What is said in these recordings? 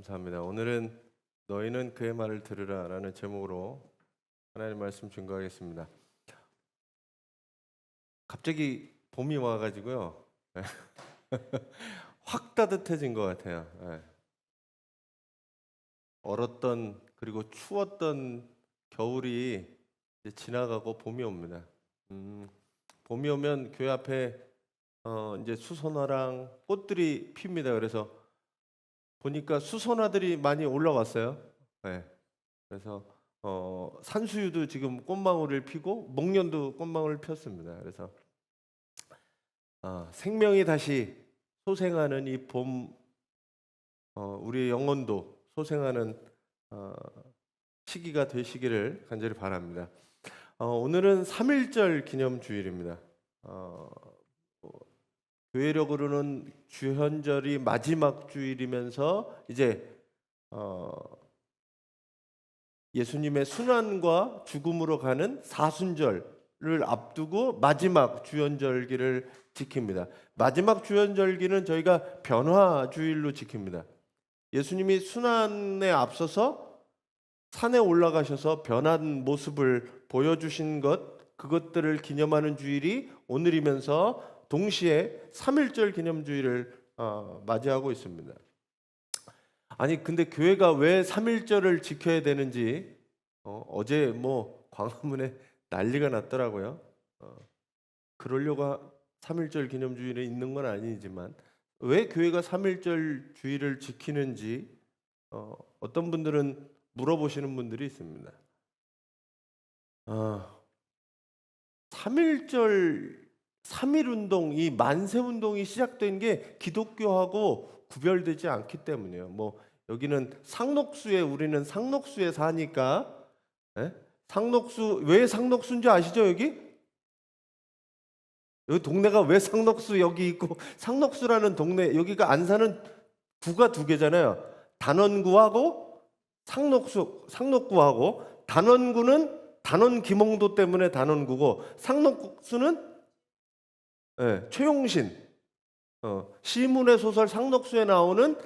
감사합니다. 오늘은 너희는 그의 말을 들으라 라는 제목으로 하나님 말씀 증거하겠습니다. 갑자기 봄이 와가지고요. 확 따뜻해진 것 같아요. 얼었던 그리고 추웠던 겨울이 이제 지나가고 봄이 옵니다. 봄이 오면 교회 앞에 이제 수선화랑 꽃들이 핍니다. 그래서 보니까 수선화들이 많이 올라왔어요. 네. 그래서 산수유도 지금 꽃망울을 피고 목련도 꽃망울을 폈습니다. 그래서 생명이 다시 소생하는 이 봄, 우리의 영혼도 소생하는 시기가 되시기를 간절히 바랍니다. 오늘은 3.1절 기념주일입니다. 교회력으로는 주현절이 마지막 주일이면서 이제 예수님의 순환과 죽음으로 가는 사순절을 앞두고 마지막 주연절기를 지킵니다. 마지막 주연절기는 저희가 변화주일로 지킵니다. 예수님이 순환에 앞서서 산에 올라가셔서 변한 모습을 보여주신 그것들을 기념하는 주일이 오늘이면서 동시에 3.1절 기념주일을 맞이하고 있습니다. 아니 근데 교회가 왜 3.1절을 지켜야 되는지 어제 뭐 광화문에 난리가 났더라고요. 그러려고 3.1절 기념주일에 있는 건 아니지만 왜 교회가 3.1절 주일을 지키는지 어떤 분들은 물어보시는 분들이 있습니다. 3.1절 3.1운동, 이 만세운동이 시작된 게 기독교하고 구별되지 않기 때문이에요. 뭐 여기는 상록수에 우리는 상록수에 사니까 상록수 왜 상록수인지 아시죠? 여기 동네가 왜 상록수 여기 있고 상록수라는 동네 여기가 안사는 구가 두 개잖아요. 단원구하고 상록구하고 단원구는 단원 김홍도 때문에 단원구고 상록수는 최용신 시문의 소설 상록수에 나오는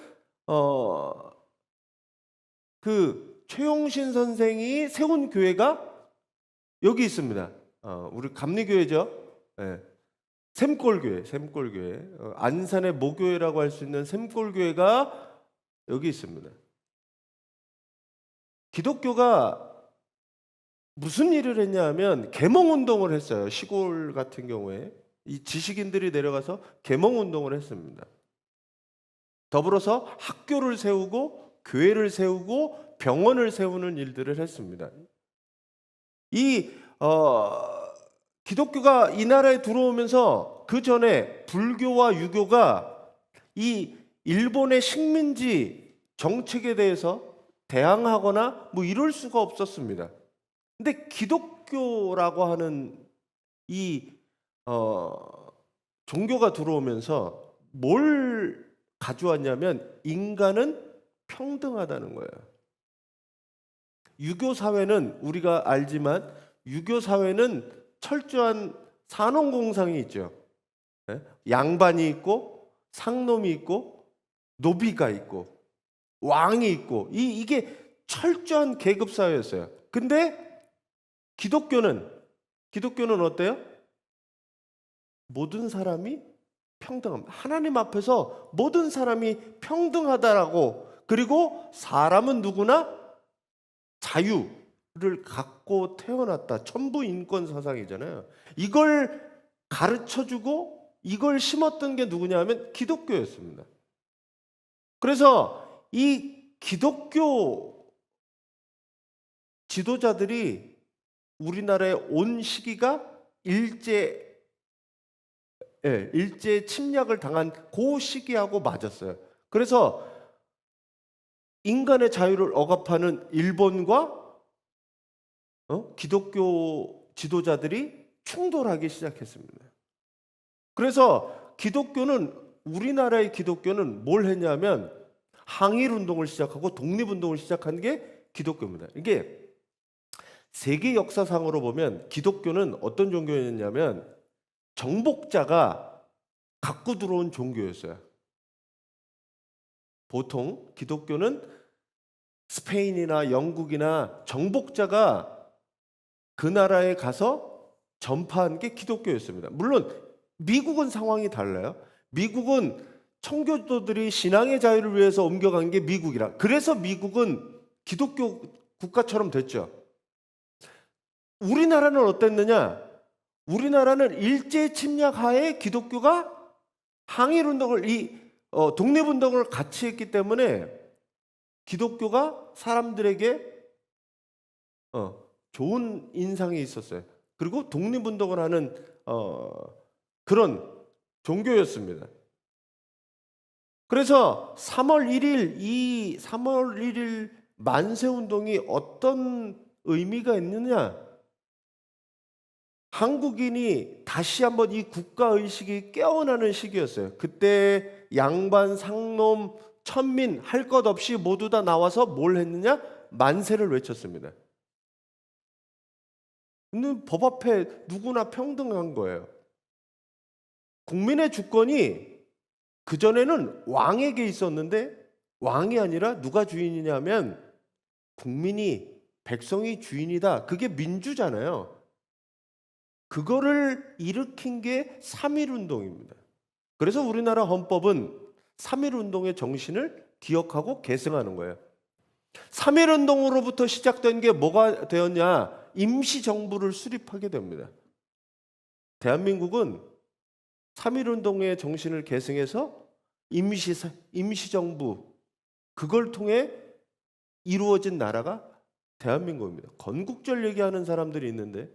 그 최용신 선생이 세운 교회가 여기 있습니다. 우리 감리교회죠. 샘골교회, 안산의 모교회라고 할 수 있는 샘골교회가 여기 있습니다. 기독교가 무슨 일을 했냐 하면 계몽운동을 했어요. 시골 같은 경우에 이 지식인들이 내려가서 계몽운동을 했습니다. 더불어서 학교를 세우고 교회를 세우고 병원을 세우는 일들을 했습니다. 이 기독교가 이 나라에 들어오면서 그 전에 불교와 유교가 이 일본의 식민지 정책에 대해서 대항하거나 뭐 이럴 수가 없었습니다. 근데 기독교라고 하는 이 종교가 들어오면서 뭘 가져왔냐면 인간은 평등하다는 거예요. 유교 사회는 우리가 알지만 유교 사회는 철저한 산업공상이 있죠. 양반이 있고 상놈이 있고 노비가 있고 왕이 있고 이게 철저한 계급 사회였어요. 근데 기독교는 어때요? 모든 사람이 평등합니다. 하나님 앞에서 모든 사람이 평등하다라고, 그리고 사람은 누구나 자유를 갖고 태어났다. 천부인권 사상이잖아요. 이걸 가르쳐주고 이걸 심었던 게 누구냐 하면 기독교였습니다. 그래서 이 기독교 지도자들이 우리나라에 온 시기가 일제 침략을 당한 그 시기하고 맞았어요. 그래서 인간의 자유를 억압하는 일본과 기독교 지도자들이 충돌하기 시작했습니다. 그래서 우리나라의 기독교는 뭘 했냐면 항일운동을 시작하고 독립운동을 시작한 게 기독교입니다. 이게 세계 역사상으로 보면 기독교는 어떤 종교였냐면 정복자가 갖고 들어온 종교였어요. 보통 기독교는 스페인이나 영국이나 정복자가 그 나라에 가서 전파한 게 기독교였습니다. 물론 미국은 상황이 달라요. 미국은 청교도들이 신앙의 자유를 위해서 옮겨간 게 미국이라. 그래서 미국은 기독교 국가처럼 됐죠. 우리나라는 어땠느냐? 우리나라는 일제 침략하에 기독교가 항일운동을 독립운동을 같이 했기 때문에 기독교가 사람들에게 좋은 인상이 있었어요. 그리고 독립운동을 하는 그런 종교였습니다. 그래서 3월 1일 만세운동이 어떤 의미가 있느냐? 한국인이 다시 한번 이 국가의식이 깨어나는 시기였어요. 그때 양반, 상놈, 천민 할 것 없이 모두 다 나와서 뭘 했느냐? 만세를 외쳤습니다. 근데 법 앞에 누구나 평등한 거예요. 국민의 주권이 그전에는 왕에게 있었는데 왕이 아니라 누가 주인이냐면 국민이, 백성이 주인이다. 그게 민주잖아요. 그거를 일으킨 게 3.1운동입니다. 그래서 우리나라 헌법은 3.1운동의 정신을 기억하고 계승하는 거예요. 3.1운동으로부터 시작된 게 뭐가 되었냐? 임시정부를 수립하게 됩니다. 대한민국은 3.1운동의 정신을 계승해서 임시정부, 그걸 통해 이루어진 나라가 대한민국입니다. 건국절 얘기하는 사람들이 있는데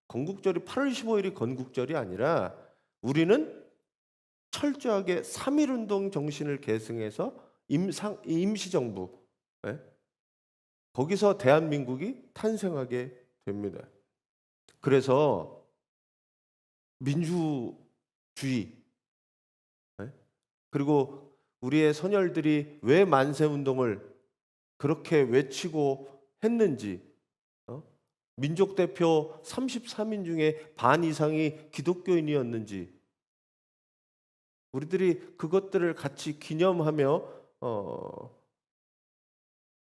건국절이 8월 15일이 건국절이 아니라 우리는 철저하게 3.1운동 정신을 계승해서 임시정부, 거기서 대한민국이 탄생하게 됩니다. 그래서 민주주의, 그리고 우리의 선열들이 왜 만세운동을 그렇게 외치고 했는지, 민족대표 33인 중에 반 이상이 기독교인이었는지, 우리들이 그것들을 같이 기념하며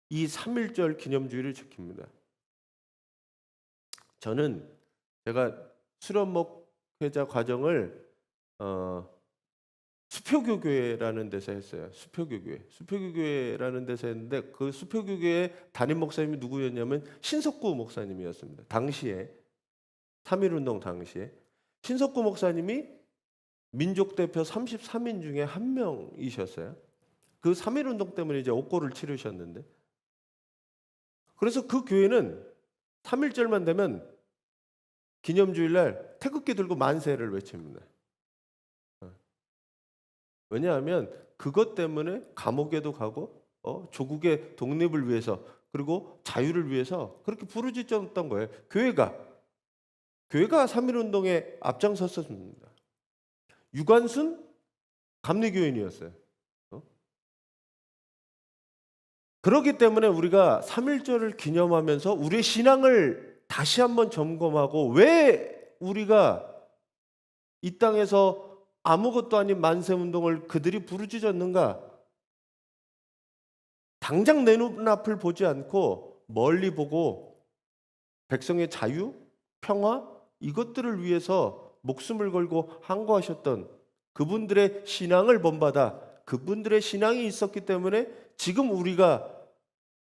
이 3.1절 기념주의를 지킵니다. 저는 제가 수련 목회자 과정을 수표교교회라는 데서 했어요. 수표교교회라는 데서 했는데 그 수표교교회 담임 목사님이 누구였냐면 신석구 목사님이었습니다. 당시에 3.1운동 당시에 신석구 목사님이 민족대표 33인 중에 한 명이셨어요. 그 3.1운동 때문에 이제 옥고를 치르셨는데, 그래서 그 교회는 3.1절만 되면 기념주일날 태극기 들고 만세를 외칩니다. 왜냐하면 그것 때문에 감옥에도 가고 조국의 독립을 위해서 그리고 자유를 위해서 그렇게 부르짖었던 거예요. 교회가 3.1운동에 앞장섰습니다. 유관순 감리교인이었어요. 그렇기 때문에 우리가 3.1절을 기념하면서 우리의 신앙을 다시 한번 점검하고 왜 우리가 이 땅에서 아무것도 아닌 만세운동을 그들이 부르짖었는가? 당장 내 눈앞을 보지 않고 멀리 보고 백성의 자유, 평화 이것들을 위해서 목숨을 걸고 항거하셨던 그분들의 신앙을 본받아 그분들의 신앙이 있었기 때문에 지금 우리가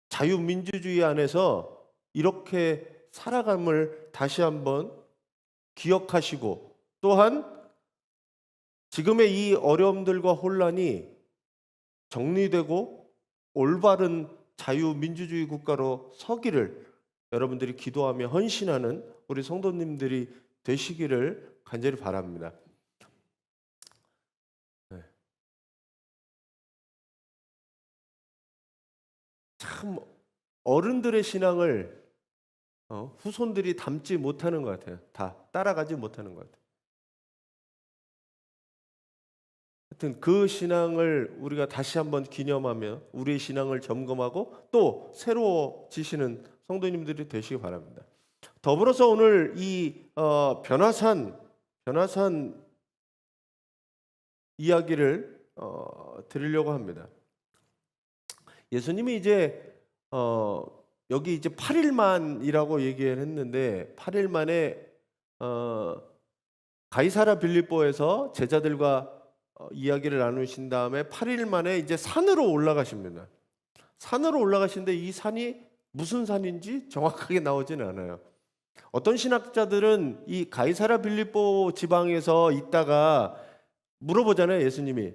자유민주주의 안에서 이렇게 살아감을 다시 한번 기억하시고, 또한 지금의 이 어려움들과 혼란이 정리되고 올바른 자유민주주의 국가로 서기를 여러분들이 기도하며 헌신하는 우리 성도님들이 되시기를 간절히 바랍니다. 참 어른들의 신앙을 후손들이 담지 못하는 것 같아요. 다 따라가지 못하는 것 같아요. 하여튼 그 신앙을 우리가 다시 한번 기념하며 우리의 신앙을 점검하고 또 새로워지시는 성도님들이 되시기 바랍니다. 더불어서 오늘 이 변화산 이야기를 드리려고 합니다. 예수님이 이제 여기 이제 8일 만이라고 얘기를 했는데 8일 만에 가이사랴 빌립보에서 제자들과 이야기를 나누신 다음에 8일 만에 이제 산으로 올라가십니다. 산으로 올라가시는데 이 산이 무슨 산인지 정확하게 나오지는 않아요. 어떤 신학자들은 이 가이사랴 빌립보 지방에서 있다가 물어보잖아요. 예수님이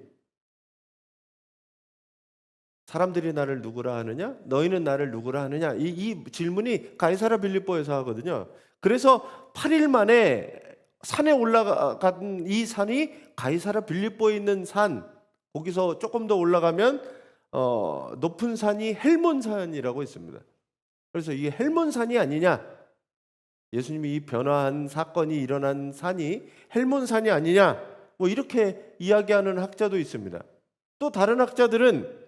사람들이 나를 누구라 하느냐? 너희는 나를 누구라 하느냐? 이 질문이 가이사랴 빌립보에서 하거든요. 그래서 8일 만에 산에 올라간 이 산이 가이사랴 빌립보에 있는 산, 거기서 조금 더 올라가면 높은 산이 헬몬산이라고 있습니다. 그래서 이게 헬몬산이 아니냐? 예수님이 이 변화한 사건이 일어난 산이 헬몬산이 아니냐? 뭐 이렇게 이야기하는 학자도 있습니다. 또 다른 학자들은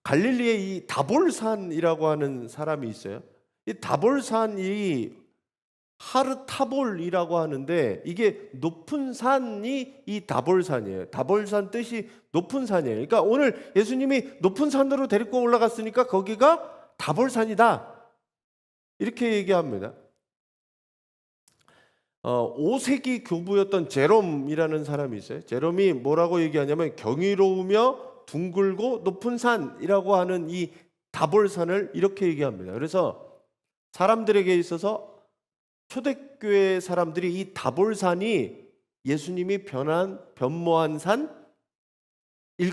갈릴리의 이 다볼산이라고 하는 사람이 있어요. 이 다볼산이 하르타볼이라고 하는데 이게 높은 산이 이 다볼산이에요. 다볼산 뜻이 높은 산이에요. 그러니까 오늘 예수님이 높은 산으로 데리고 올라갔으니까 거기가 다볼산이다. 이렇게 얘기합니다. 5세기 교부였던 제롬이라는 사람이 있어요. 제롬이 뭐라고 얘기하냐면 경이로우며 둥글고 높은 산이라고 하는 이 다볼산을 이렇게 얘기합니다. 그래서 사람들에게 있어서 초대교회 사람들이 이 다볼산이 예수님이 변모한 산일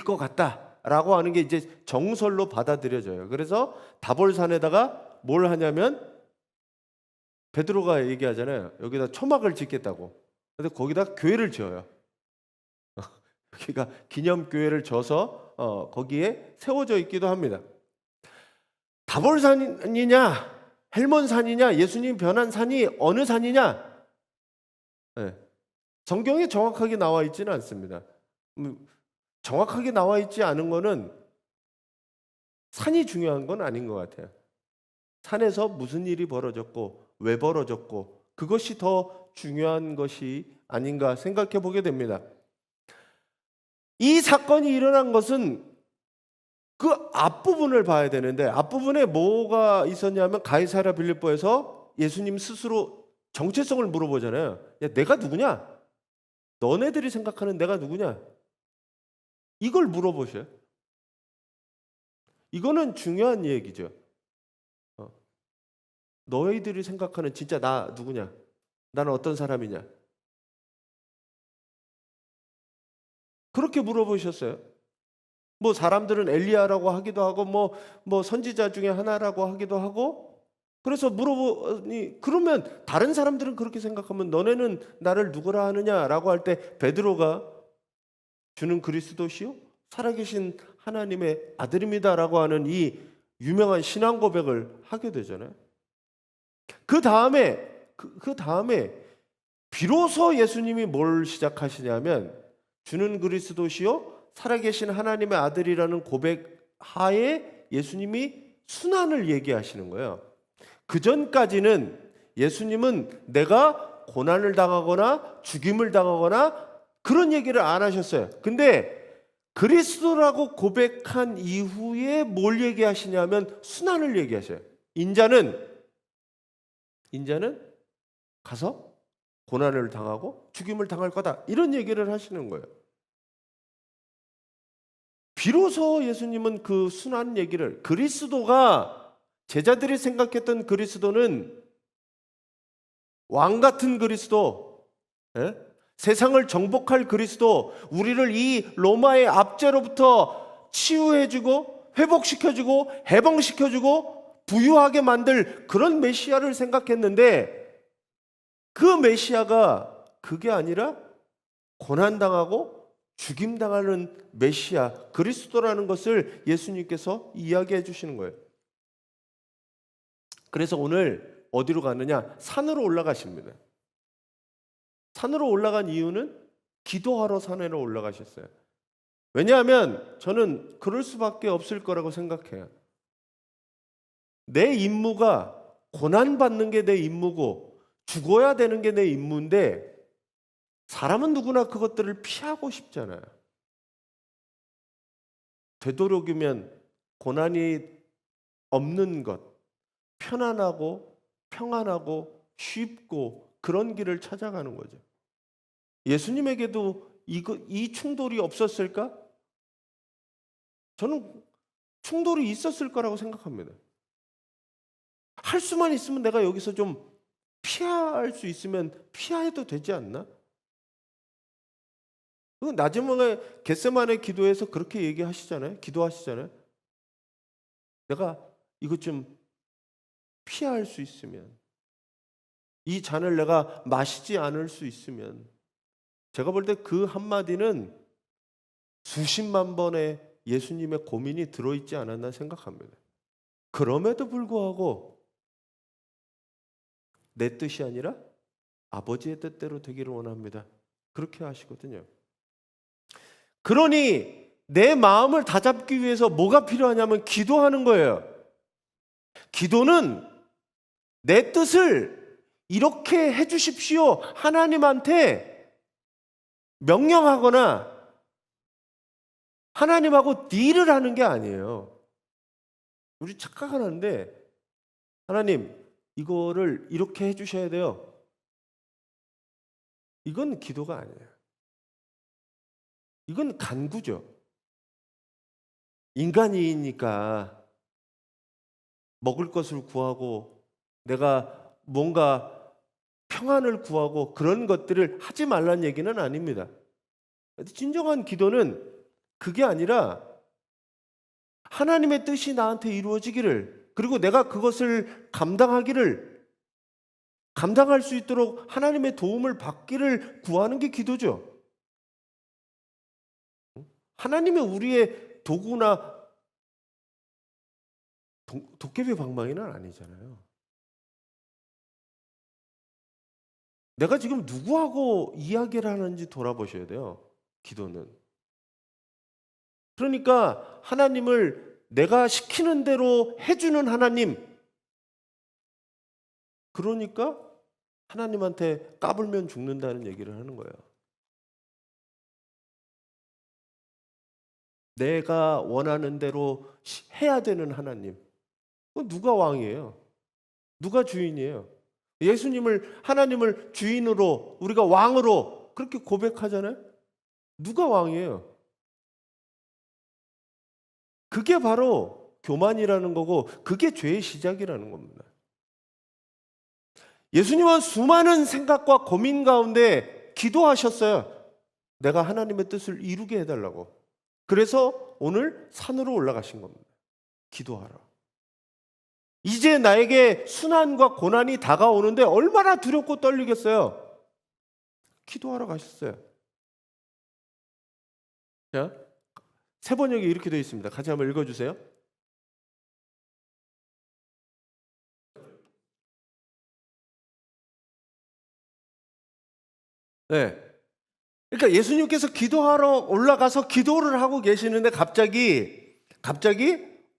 것 같다라고 하는 게 이제 정설로 받아들여져요. 그래서 다볼산에다가 뭘 하냐면 베드로가 얘기하잖아요. 여기다 초막을 짓겠다고. 근데 거기다 교회를 지어요. 여기가 기념교회를 져서 거기에 세워져 있기도 합니다. 다볼산이냐 헬몬산이냐 예수님 변한 산이 어느 산이냐? 네. 성경에 정확하게 나와 있지는 않습니다. 정확하게 나와 있지 않은 거는 산이 중요한 건 아닌 것 같아요. 산에서 무슨 일이 벌어졌고 왜 벌어졌고 그것이 더 중요한 것이 아닌가 생각해 보게 됩니다. 이 사건이 일어난 것은 그 앞부분을 봐야 되는데 앞부분에 뭐가 있었냐면 가이사랴 빌립보에서 예수님 스스로 정체성을 물어보잖아요. 야, 내가 누구냐? 너네들이 생각하는 내가 누구냐? 이걸 물어보셔요. 이거는 중요한 얘기죠. 너희들이 생각하는 진짜 나 누구냐? 나는 어떤 사람이냐? 그렇게 물어보셨어요. 뭐 사람들은 엘리야라고 하기도 하고 뭐 선지자 중에 하나라고 하기도 하고 그래서 물어보니 그러면 다른 사람들은 그렇게 생각하면 너네는 나를 누구라 하느냐라고 할 때 베드로가 주는 그리스도시요 살아계신 하나님의 아들입니다라고 하는 이 유명한 신앙 고백을 하게 되잖아요. 그 다음에 비로소 예수님이 뭘 시작하시냐면 주는 그리스도시요 살아계신 하나님의 아들이라는 고백 하에 예수님이 순환을 얘기하시는 거예요. 그 전까지는 예수님은 내가 고난을 당하거나 죽임을 당하거나 그런 얘기를 안 하셨어요. 근데 그리스도라고 고백한 이후에 뭘 얘기하시냐면 순환을 얘기하셔요. 인자는 가서 고난을 당하고 죽임을 당할 거다. 이런 얘기를 하시는 거예요. 비로소 예수님은 그 순환 얘기를 그리스도가 제자들이 생각했던 그리스도는 왕 같은 그리스도, 세상을 정복할 그리스도, 우리를 이 로마의 압제로부터 치유해주고 회복시켜주고 해방시켜주고 부유하게 만들 그런 메시아를 생각했는데 그 메시아가 그게 아니라 고난당하고 죽임당하는 메시아 그리스도라는 것을 예수님께서 이야기해 주시는 거예요. 그래서 오늘 어디로 가느냐? 산으로 올라가십니다. 산으로 올라간 이유는 기도하러 산으로 올라가셨어요. 왜냐하면 저는 그럴 수밖에 없을 거라고 생각해요. 내 임무가 고난받는 게 내 임무고 죽어야 되는 게 내 임무인데 사람은 누구나 그것들을 피하고 싶잖아요. 되도록이면 고난이 없는 것, 편안하고 평안하고 쉽고 그런 길을 찾아가는 거죠. 예수님에게도 이 충돌이 없었을까? 저는 충돌이 있었을 거라고 생각합니다. 할 수만 있으면 내가 여기서 좀 피할 수 있으면 피해도 되지 않나? 나중에 겟세마네 기도에서 그렇게 얘기하시잖아요. 기도하시잖아요. 내가 이것 좀 피할 수 있으면, 이 잔을 내가 마시지 않을 수 있으면, 제가 볼 때 그 한마디는 수십만 번의 예수님의 고민이 들어있지 않았나 생각합니다. 그럼에도 불구하고 내 뜻이 아니라 아버지의 뜻대로 되기를 원합니다. 그렇게 하시거든요. 그러니 내 마음을 다잡기 위해서 뭐가 필요하냐면 기도하는 거예요. 기도는 내 뜻을 이렇게 해주십시오 하나님한테 명령하거나 하나님하고 딜을 하는 게 아니에요. 우리 착각하는데, 하나님 이거를 이렇게 해주셔야 돼요. 이건 기도가 아니에요. 이건 간구죠. 인간이니까 먹을 것을 구하고 내가 뭔가 평안을 구하고 그런 것들을 하지 말라는 얘기는 아닙니다. 진정한 기도는 그게 아니라 하나님의 뜻이 나한테 이루어지기를, 그리고 내가 그것을 감당할 수 있도록 하나님의 도움을 받기를 구하는 게 기도죠. 하나님의 우리의 도구나 도깨비 방망이는 아니잖아요. 내가 지금 누구하고 이야기를 하는지 돌아보셔야 돼요. 기도는. 그러니까 하나님을 내가 시키는 대로 해주는 하나님. 그러니까 하나님한테 까불면 죽는다는 얘기를 하는 거예요. 내가 원하는 대로 해야 되는 하나님. 누가 왕이에요? 누가 주인이에요? 예수님을, 하나님을 주인으로, 우리가 왕으로 그렇게 고백하잖아요? 누가 왕이에요? 그게 바로 교만이라는 거고, 그게 죄의 시작이라는 겁니다. 예수님은 수많은 생각과 고민 가운데 기도하셨어요. 내가 하나님의 뜻을 이루게 해달라고. 그래서 오늘 산으로 올라가신 겁니다. 기도하라. 이제 나에게 순환과 고난이 다가오는데 얼마나 두렵고 떨리겠어요. 기도하러 가셨어요. 자, 세 번역이 이렇게 되어 있습니다. 같이 한번 읽어주세요. 네. 그러니까 예수님께서 기도하러 올라가서 기도를 하고 계시는데 갑자기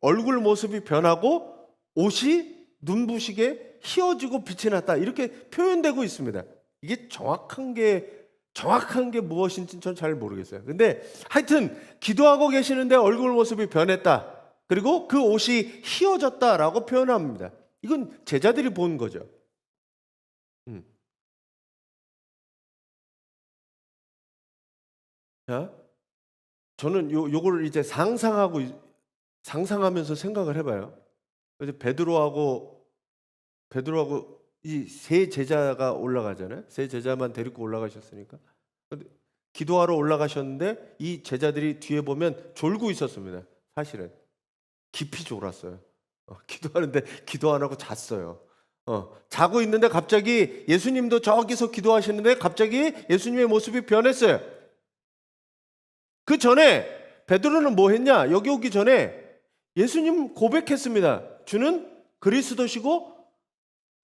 얼굴 모습이 변하고 옷이 눈부시게 휘어지고 빛이 났다. 이렇게 표현되고 있습니다. 이게 정확한 게 무엇인지 전 잘 모르겠어요. 근데 하여튼 기도하고 계시는데 얼굴 모습이 변했다. 그리고 그 옷이 휘어졌다라고 표현합니다. 이건 제자들이 본 거죠. 자, 저는 요거를 이제 상상하면서 생각을 해봐요. 그래서 베드로하고 이 세 제자가 올라가잖아요. 세 제자만 데리고 올라가셨으니까. 근데 기도하러 올라가셨는데 이 제자들이 뒤에 보면 졸고 있었습니다. 사실은 깊이 졸았어요. 기도하는데 기도 안 하고 잤어요. 자고 있는데 갑자기 예수님도 저기서 기도하시는데 갑자기 예수님의 모습이 변했어요. 그 전에 베드로는 뭐 했냐? 여기 오기 전에 예수님 고백했습니다. 주는 그리스도시고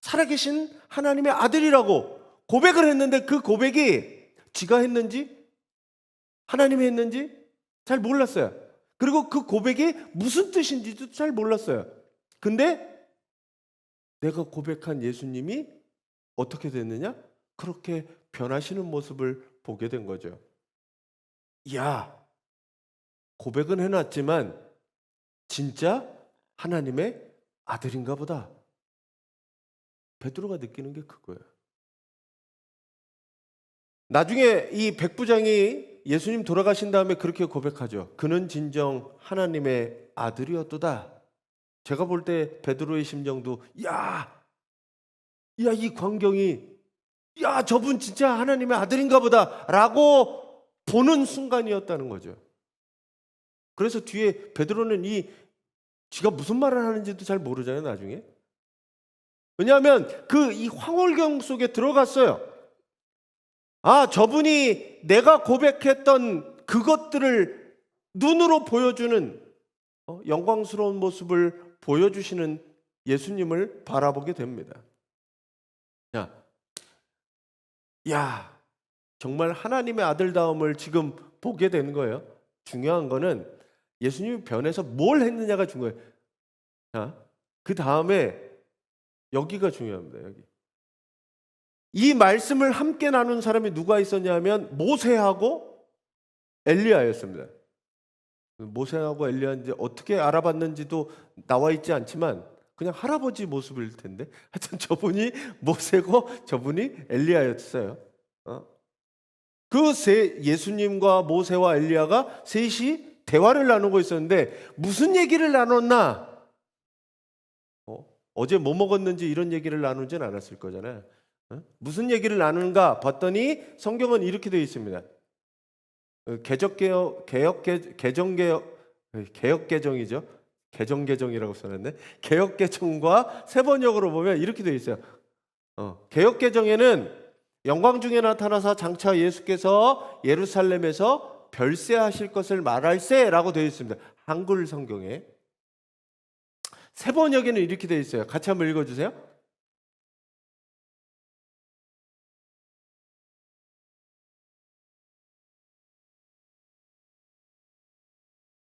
살아계신 하나님의 아들이라고 고백을 했는데 그 고백이 지가 했는지 하나님이 했는지 잘 몰랐어요. 그리고 그 고백이 무슨 뜻인지도 잘 몰랐어요. 근데 내가 고백한 예수님이 어떻게 됐느냐? 그렇게 변하시는 모습을 보게 된 거죠. 야, 고백은 해놨지만 진짜 하나님의 아들인가 보다. 베드로가 느끼는 게 그거예요. 나중에 이 백부장이 예수님 돌아가신 다음에 그렇게 고백하죠. 그는 진정 하나님의 아들이었도다. 제가 볼 때 베드로의 심정도 이 광경이 저분 진짜 하나님의 아들인가 보다 라고 보는 순간이었다는 거죠. 그래서 뒤에 베드로는 지가 무슨 말을 하는지도 잘 모르잖아요, 나중에. 왜냐하면 이 황홀경 속에 들어갔어요. 저분이 내가 고백했던 그것들을 눈으로 보여주는 영광스러운 모습을 보여주시는 예수님을 바라보게 됩니다. 정말 하나님의 아들다움을 지금 보게 되는 거예요. 중요한 거는 예수님이 변해서 뭘 했느냐가 중요해요. 그 다음에 여기가 중요합니다. 여기. 이 말씀을 함께 나눈 사람이 누가 있었냐면 모세하고 엘리야였습니다. 모세하고 엘리야인지 어떻게 알아봤는지도 나와 있지 않지만 그냥 할아버지 모습일 텐데 하여튼 저분이 모세고 저분이 엘리야였어요. 예수님과 모세와 엘리야가 셋이 대화를 나누고 있었는데 무슨 얘기를 나눴나? 어제 뭐 먹었는지 이런 얘기를 나누진 않았을 거잖아요. 무슨 얘기를 나누는가 봤더니 성경은 이렇게 되어 있습니다. 개정개정이죠. 개정이라고 써놨네. 개역개정과 세 번역으로 보면 이렇게 되어 있어요. 개역개정에는 영광 중에 나타나사 장차 예수께서 예루살렘에서 별세하실 것을 말할세라고 되어 있습니다. 한글 성경에. 세 번역에는 이렇게 되어 있어요. 같이 한번 읽어주세요.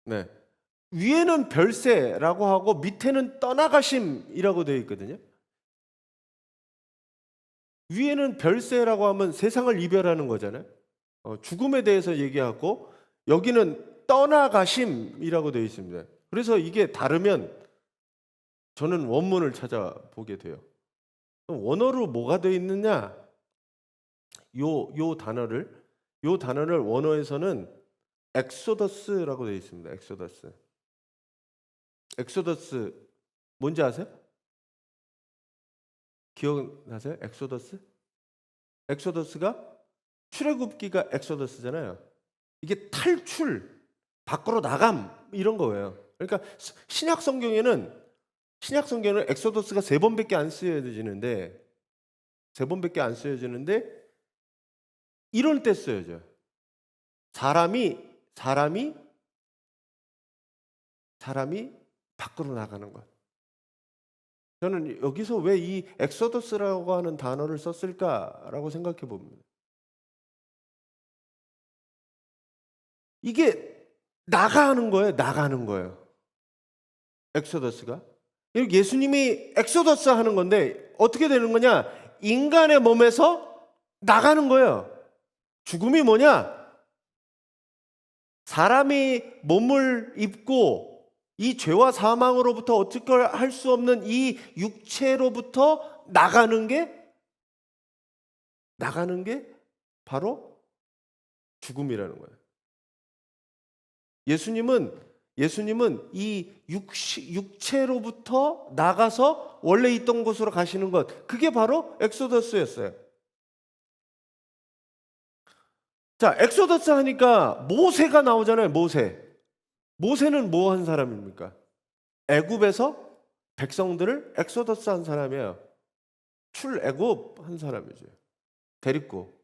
네. 위에는 별세라고 하고 밑에는 떠나가심이라고 되어 있거든요. 위에는 별세라고 하면 세상을 이별하는 거잖아요. 죽음에 대해서 얘기하고 여기는 떠나가심이라고 되어 있습니다. 그래서 이게 다르면 저는 원문을 찾아보게 돼요. 원어로 뭐가 되어 있느냐? 요 단어를 원어에서는 엑소더스라고 되어 있습니다. 엑소더스 뭔지 아세요? 기억나세요? 엑소더스가 출애굽기가 엑소더스잖아요. 이게 탈출, 밖으로 나감 이런 거예요. 그러니까 신약 성경에는 엑소더스가 3번밖에 안 쓰여지는데 이럴 때 쓰여져요. 사람이 밖으로 나가는 것. 저는 여기서 왜 이 엑소더스라고 하는 단어를 썼을까라고 생각해 봅니다. 이게 나가는 거예요. 엑소더스가. 예수님이 엑소더스 하는 건데 어떻게 되는 거냐? 인간의 몸에서 나가는 거예요. 죽음이 뭐냐? 사람이 몸을 입고 이 죄와 사망으로부터 어떻게 할 수 없는 이 육체로부터 나가는 게 바로 죽음이라는 거예요. 예수님은 이 육체로부터 나가서 원래 있던 곳으로 가시는 것, 그게 바로 엑소더스였어요. 자, 엑소더스 하니까 모세가 나오잖아요. 모세는 뭐 한 사람입니까? 애굽에서 백성들을 엑소더스 한 사람이에요. 출애굽 한 사람이죠. 데리고.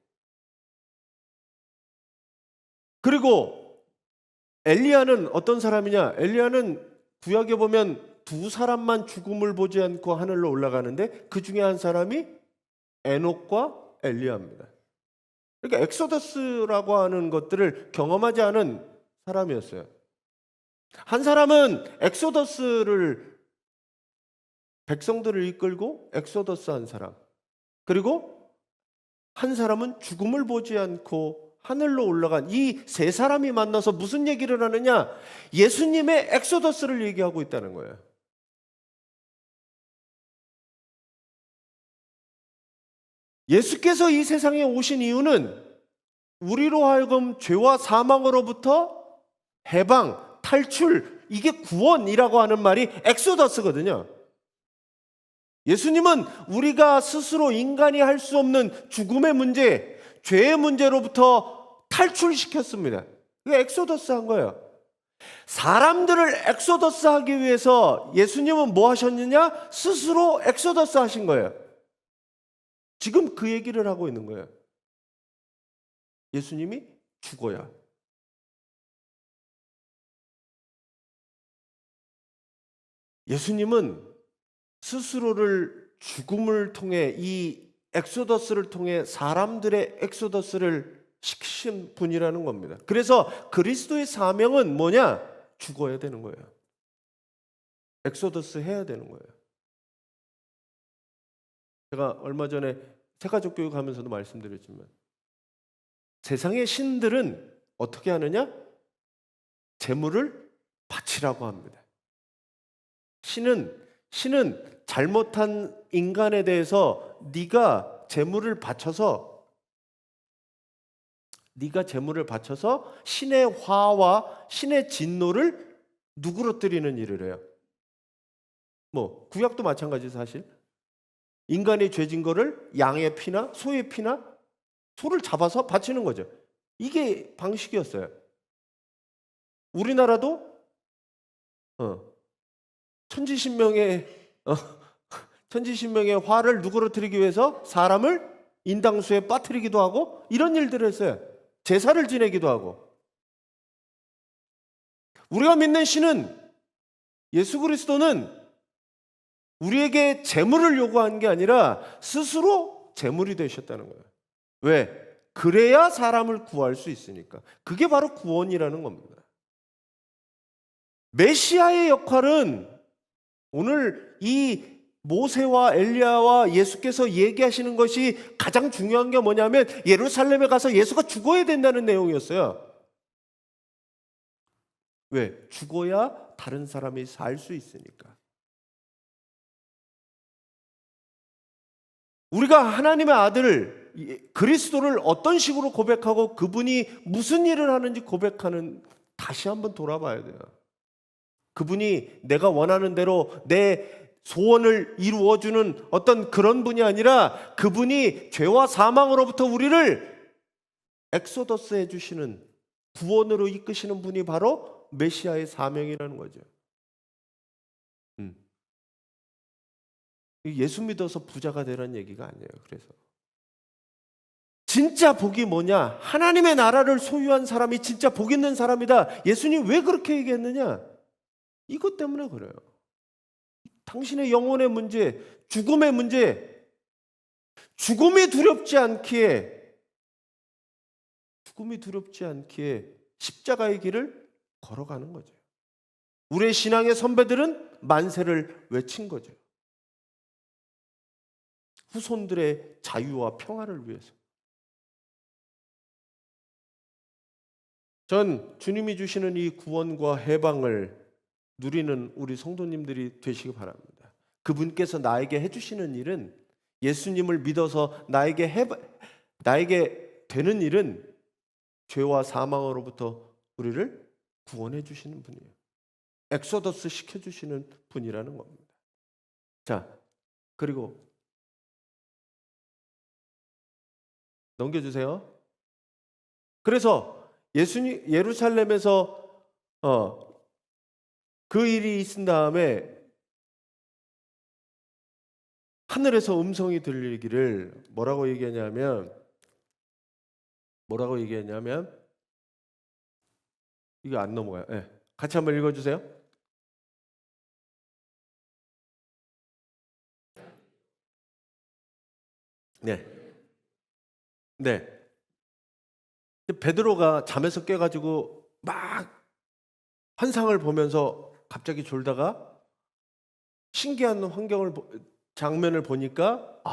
그리고 엘리야는 어떤 사람이냐? 엘리야는 구약에 보면 2사람만 죽음을 보지 않고 하늘로 올라가는데 그 중에 한 사람이 에녹과 엘리야입니다. 그러니까 엑소더스라고 하는 것들을 경험하지 않은 사람이었어요. 한 사람은 백성들을 이끌고 엑소더스 한 사람. 그리고 한 사람은 죽음을 보지 않고 하늘로 올라간 이 세 사람이 만나서 무슨 얘기를 하느냐? 예수님의 엑소더스를 얘기하고 있다는 거예요. 예수께서 이 세상에 오신 이유는 우리로 하여금 죄와 사망으로부터 해방, 탈출, 이게 구원이라고 하는 말이 엑소더스거든요. 예수님은 우리가 스스로 인간이 할 수 없는 죽음의 문제, 죄의 문제로부터 탈출시켰습니다. 그게 엑소더스 한 거예요. 사람들을 엑소더스 하기 위해서 예수님은 뭐 하셨느냐? 스스로 엑소더스 하신 거예요. 지금 그 얘기를 하고 있는 거예요. 예수님이 죽어야. 예수님은 스스로를 죽음을 통해 이 엑소더스를 통해 사람들의 엑소더스를 시키신 분이라는 겁니다. 그래서 그리스도의 사명은 뭐냐? 죽어야 되는 거예요. 엑소더스 해야 되는 거예요. 제가 얼마 전에 세가족 교육하면서도 말씀드렸지만 세상의 신들은 어떻게 하느냐? 재물을 바치라고 합니다. 신은 잘못한 인간에 대해서 네가 재물을 바쳐서 신의 화와 신의 진노를 누그러뜨리는 일을 해요. 뭐 구약도 마찬가지 사실. 인간이 죄진 거를 양의 피나 소의 피나 소를 잡아서 바치는 거죠. 이게 방식이었어요. 우리나라도 천지신명의 화를 누그러뜨리기 위해서 사람을 인당수에 빠뜨리기도 하고 이런 일들을 했어요. 제사를 지내기도 하고. 우리가 믿는 신은 예수 그리스도는 우리에게 재물을 요구한 게 아니라 스스로 재물이 되셨다는 거예요. 왜? 그래야 사람을 구할 수 있으니까. 그게 바로 구원이라는 겁니다. 메시아의 역할은 오늘 이 모세와 엘리야와 예수께서 얘기하시는 것이 가장 중요한 게 뭐냐면 예루살렘에 가서 예수가 죽어야 된다는 내용이었어요. 왜? 죽어야 다른 사람이 살 수 있으니까. 우리가 하나님의 아들 그리스도를 어떤 식으로 고백하고 그분이 무슨 일을 하는지 고백하는 다시 한번 돌아봐야 돼요. 그분이 내가 원하는 대로 내 소원을 이루어주는 어떤 그런 분이 아니라 그분이 죄와 사망으로부터 우리를 엑소더스 해주시는 구원으로 이끄시는 분이 바로 메시아의 사명이라는 거죠. 예수 믿어서 부자가 되라는 얘기가 아니에요. 그래서 진짜 복이 뭐냐? 하나님의 나라를 소유한 사람이 진짜 복 있는 사람이다. 예수님 왜 그렇게 얘기했느냐? 이것 때문에 그래요. 당신의 영혼의 문제, 죽음의 문제, 죽음이 두렵지 않기에 십자가의 길을 걸어가는 거죠. 우리의 신앙의 선배들은 만세를 외친 거죠. 후손들의 자유와 평화를 위해서. 전 주님이 주시는 이 구원과 해방을 누리는 우리 성도님들이 되시기 바랍니다. 그분께서 나에게 해주시는 일은 예수님을 믿어서 나에게 되는 일은 죄와 사망으로부터 우리를 구원해 주시는 분이에요. 엑소더스 시켜주시는 분이라는 겁니다. 자, 그리고 넘겨주세요. 그래서 예수님 예루살렘에서 그 일이 있은 다음에 하늘에서 음성이 들리기를 뭐라고 얘기하냐면 이거 안 넘어가요. 네. 같이 한번 읽어주세요. 네. 네. 베드로가 잠에서 깨가지고 막 환상을 보면서 갑자기 졸다가 신기한 장면을 보니까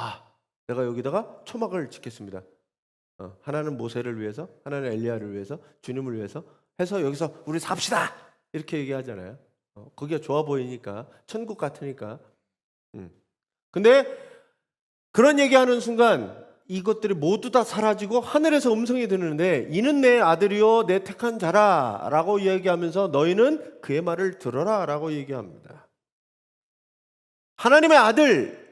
내가 여기다가 초막을 짓겠습니다. 하나는 모세를 위해서, 하나는 엘리야를 위해서, 주님을 위해서 해서 여기서 우리 삽시다 이렇게 얘기하잖아요. 거기가 좋아 보이니까, 천국 같으니까. 근데 그런 얘기하는 순간 이것들이 모두 다 사라지고 하늘에서 음성이 들리는데, 이는 내 아들이요 내 택한 자라 라고 이야기하면서 너희는 그의 말을 들어라 라고 얘기합니다. 하나님의 아들,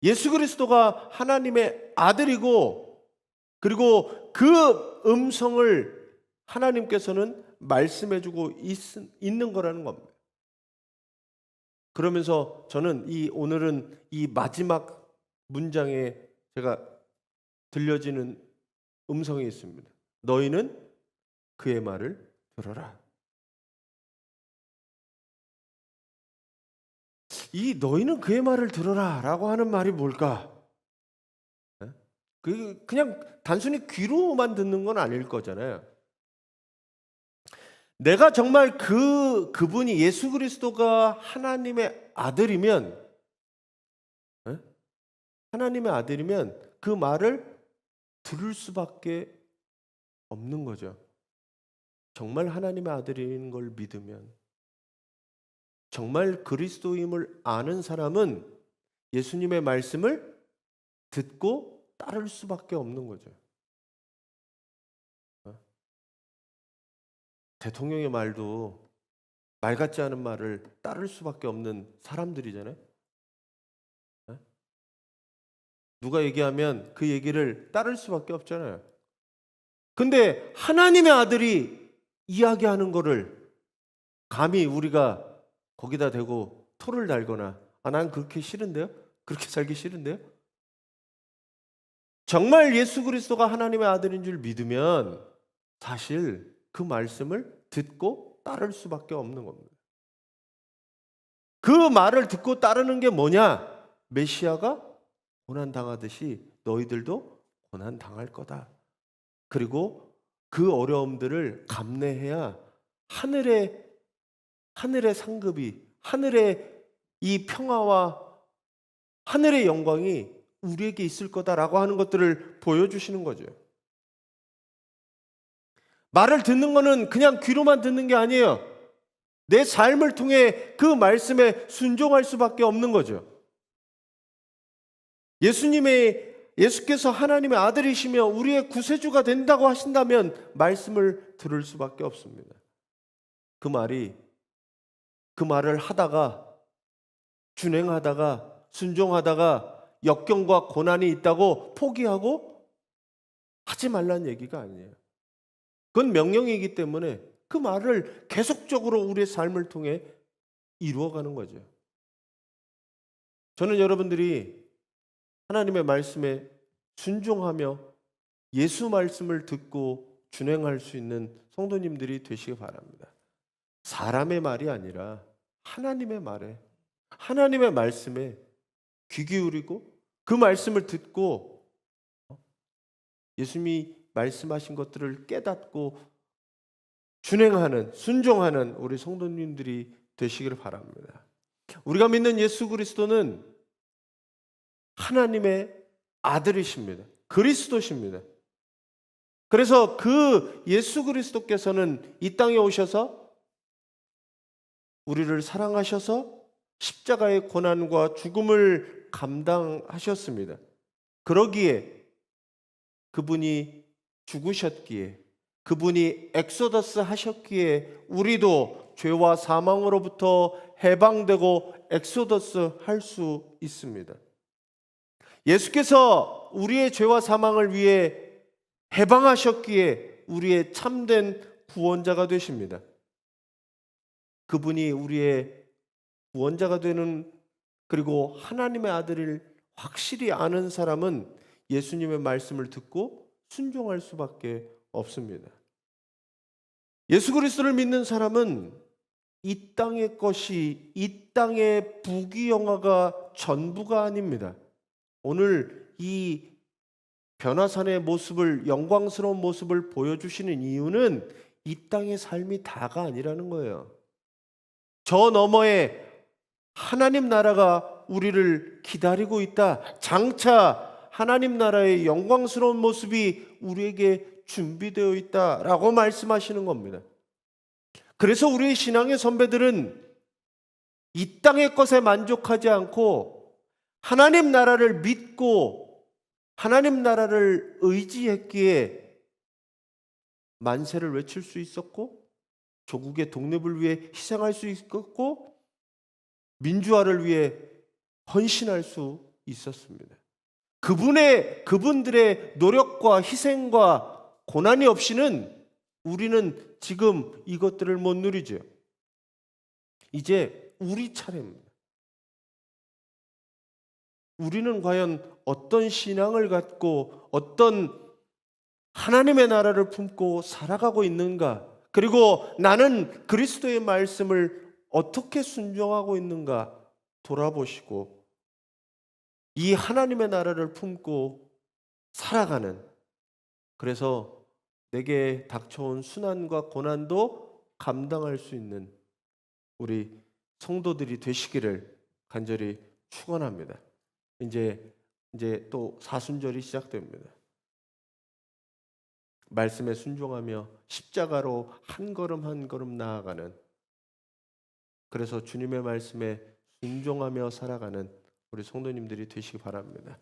예수 그리스도가 하나님의 아들이고, 그리고 그 음성을 하나님께서는 말씀해주고 있는 거라는 겁니다. 그러면서 저는 오늘은 이 마지막 문장에 제가 들려지는 음성이 있습니다. 너희는 그의 말을 들어라. 이 너희는 그의 말을 들어라 라고 하는 말이 뭘까? 그냥 단순히 귀로만 듣는 건 아닐 거잖아요. 내가 정말 그분이 예수 그리스도가 하나님의 아들이면, 하나님의 아들이면 그 말을 들을 수밖에 없는 거죠. 정말 하나님의 아들인 걸 믿으면, 정말 그리스도임을 아는 사람은 예수님의 말씀을 듣고 따를 수밖에 없는 거죠. 대통령의 말도 말 같지 않은 말을 따를 수밖에 없는 사람들이잖아요. 누가 얘기하면 그 얘기를 따를 수밖에 없잖아요. 근데 하나님의 아들이 이야기하는 거를 감히 우리가 거기다 대고 토를 달거나, 난 그렇게 싫은데요? 그렇게 살기 싫은데요? 정말 예수 그리스도가 하나님의 아들인 줄 믿으면 사실 그 말씀을 듣고 따를 수밖에 없는 겁니다. 그 말을 듣고 따르는 게 뭐냐? 메시아가 고난당하듯이 너희들도 고난당할 거다. 그리고 그 어려움들을 감내해야 하늘의 상급이, 하늘의 이 평화와 하늘의 영광이 우리에게 있을 거다라고 하는 것들을 보여주시는 거죠. 말을 듣는 거는 그냥 귀로만 듣는 게 아니에요. 내 삶을 통해 그 말씀에 순종할 수밖에 없는 거죠. 예수께서 하나님의 아들이시며 우리의 구세주가 된다고 하신다면 말씀을 들을 수밖에 없습니다. 그 말을 하다가, 준행하다가, 순종하다가 역경과 고난이 있다고 포기하고 하지 말라는 얘기가 아니에요. 그건 명령이기 때문에 그 말을 계속적으로 우리의 삶을 통해 이루어가는 거죠. 저는 여러분들이 하나님의 말씀에 순종하며 예수 말씀을 듣고 준행할 수 있는 성도님들이 되시기 바랍니다. 사람의 말이 아니라 하나님의 말에, 하나님의 말씀에 귀 기울이고 그 말씀을 듣고 예수님이 말씀하신 것들을 깨닫고 준행하는, 순종하는 우리 성도님들이 되시기를 바랍니다. 우리가 믿는 예수 그리스도는 하나님의 아들이십니다. 그리스도십니다. 그래서 그 예수 그리스도께서는 이 땅에 오셔서 우리를 사랑하셔서 십자가의 고난과 죽음을 감당하셨습니다. 그러기에 그분이 죽으셨기에, 그분이 엑소더스 하셨기에 우리도 죄와 사망으로부터 해방되고 엑소더스 할 수 있습니다. 예수께서 우리의 죄와 사망을 위해 해방하셨기에 우리의 참된 구원자가 되십니다. 그분이 우리의 구원자가 되는, 그리고 하나님의 아들을 확실히 아는 사람은 예수님의 말씀을 듣고 순종할 수밖에 없습니다. 예수 그리스도를 믿는 사람은 이 땅의 것이, 이 땅의 부귀영화가 전부가 아닙니다. 오늘 이 변화산의 모습을, 영광스러운 모습을 보여주시는 이유는 이 땅의 삶이 다가 아니라는 거예요. 저 너머에 하나님 나라가 우리를 기다리고 있다. 장차 하나님 나라의 영광스러운 모습이 우리에게 준비되어 있다라고 말씀하시는 겁니다. 그래서 우리의 신앙의 선배들은 이 땅의 것에 만족하지 않고 하나님 나라를 믿고 하나님 나라를 의지했기에 만세를 외칠 수 있었고 조국의 독립을 위해 희생할 수 있었고 민주화를 위해 헌신할 수 있었습니다. 그분들의 노력과 희생과 고난이 없이는 우리는 지금 이것들을 못 누리죠. 이제 우리 차례입니다. 우리는 과연 어떤 신앙을 갖고 어떤 하나님의 나라를 품고 살아가고 있는가? 그리고 나는 그리스도의 말씀을 어떻게 순종하고 있는가 돌아보시고 이 하나님의 나라를 품고 살아가는, 그래서 내게 닥쳐온 순환과 고난도 감당할 수 있는 우리 성도들이 되시기를 간절히 축원합니다. 이제 또 사순절이 시작됩니다. 말씀에 순종하며 십자가로 한 걸음 한 걸음 나아가는, 그래서 주님의 말씀에 순종하며 살아가는 우리 성도님들이 되시기 바랍니다.